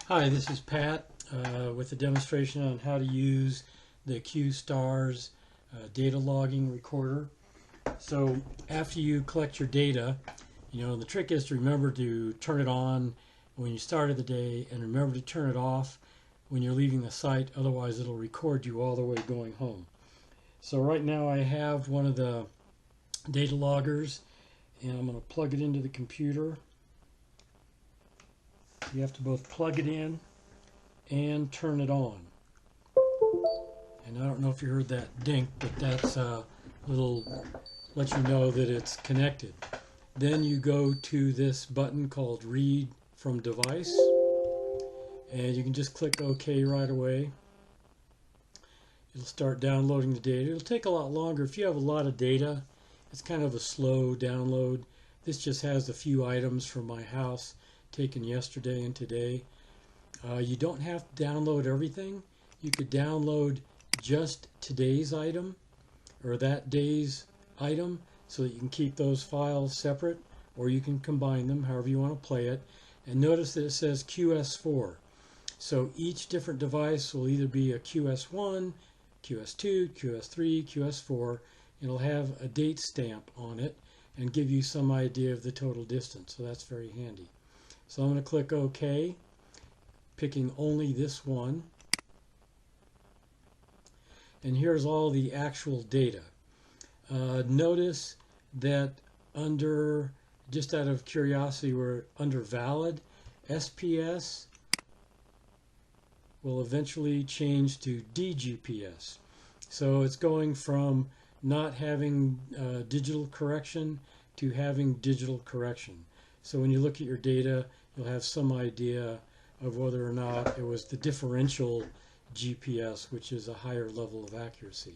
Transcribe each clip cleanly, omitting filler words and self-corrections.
Hi, this is Pat with a demonstration on how to use the QStarz data logging recorder. So after you collect your data, the trick is to remember to turn it on when you started the day and remember to turn it off when you're leaving the site, otherwise it'll record you all the way going home. So right now I have one of the data loggers and I'm going to plug it into the computer. You have to both plug it in and turn it on. And I don't know if you heard that dink, but that's a little let you know that it's connected. Then you go to this button called Read from Device, and you can just click OK right away. It'll start downloading the data. It'll take a lot longer. If you have a lot of data, it's kind of a slow download. This just has a few items from my house taken yesterday and today. You don't have to download everything. You could download just today's item or that day's item so that you can keep those files separate, or you can combine them however you want to play it. And notice that it says QS4. So each different device will either be a QS1, QS2, QS3, QS4. It'll have a date stamp on it and give you some idea of the total distance. So that's very handy. So I'm going to click OK, picking only this one. And here's all the actual data. Notice that under, just out of curiosity, we're under valid. SPS will eventually change to DGPS. So it's going from not having digital correction to having digital correction. So when you look at your data, you'll have some idea of whether or not it was the differential GPS, which is a higher level of accuracy.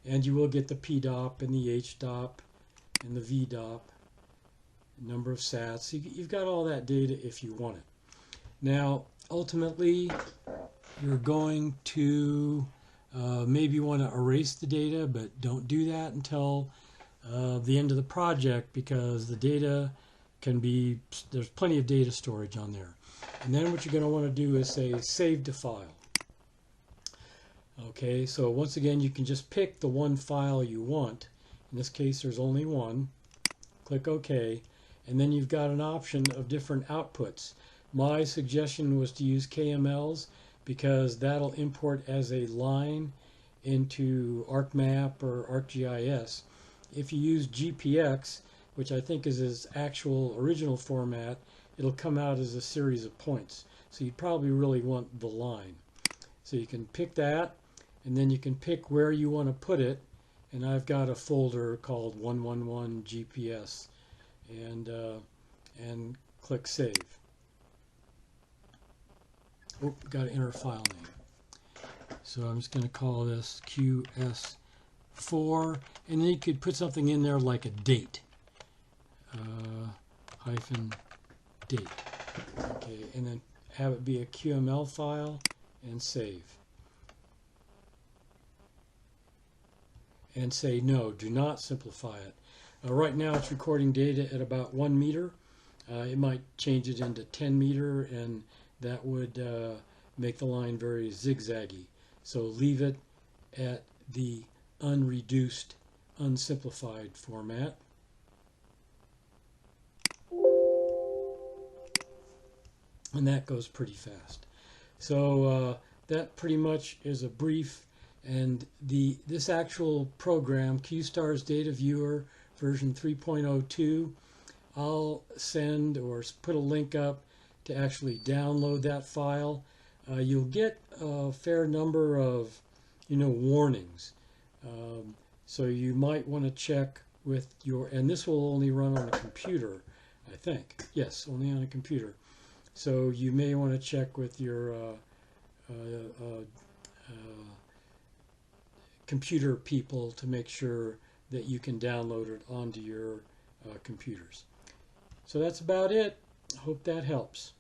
And you will get the PDOP and the HDOP and the VDOP, number of sats. You've got all that data if you want it. Now, ultimately, you're going to maybe want to erase the data, but don't do that until the end of the project, because the data can be, there's plenty of data storage on there. And then what you're going to want to do is say save to file. Okay, so once again you can just pick the one file you want. In this case there's only one. Click OK, and then you've got an option of different outputs. My suggestion was to use KMLs because that'll import as a line into ArcMap or ArcGIS. If you use GPX, which I think is its actual original format, it'll come out as a series of points. So you probably really want the line. So you can pick that, and then you can pick where you want to put it. And I've got a folder called 111 GPS, and click Save. Oh, got to enter a file name. So I'm just going to call this QS4, and then you could put something in there like a date. Hyphen date. Okay, and then have it be a QML file and save. And say no, do not simplify it. Right now it's recording data at about 1 meter. It might change it into 10 meter, and that would make the line very zigzaggy. So leave it at the unreduced, unsimplified format. And that goes pretty fast. So that pretty much is a brief, and this actual program, QStarz Data Viewer version 3.02, I'll send or put a link up to actually download that file. You'll get a fair number of warnings. So you might want to check with your, and this will only run on a computer, I think. Yes, only on a computer. So you may want to check with your computer people to make sure that you can download it onto your computers. So that's about it. I hope that helps.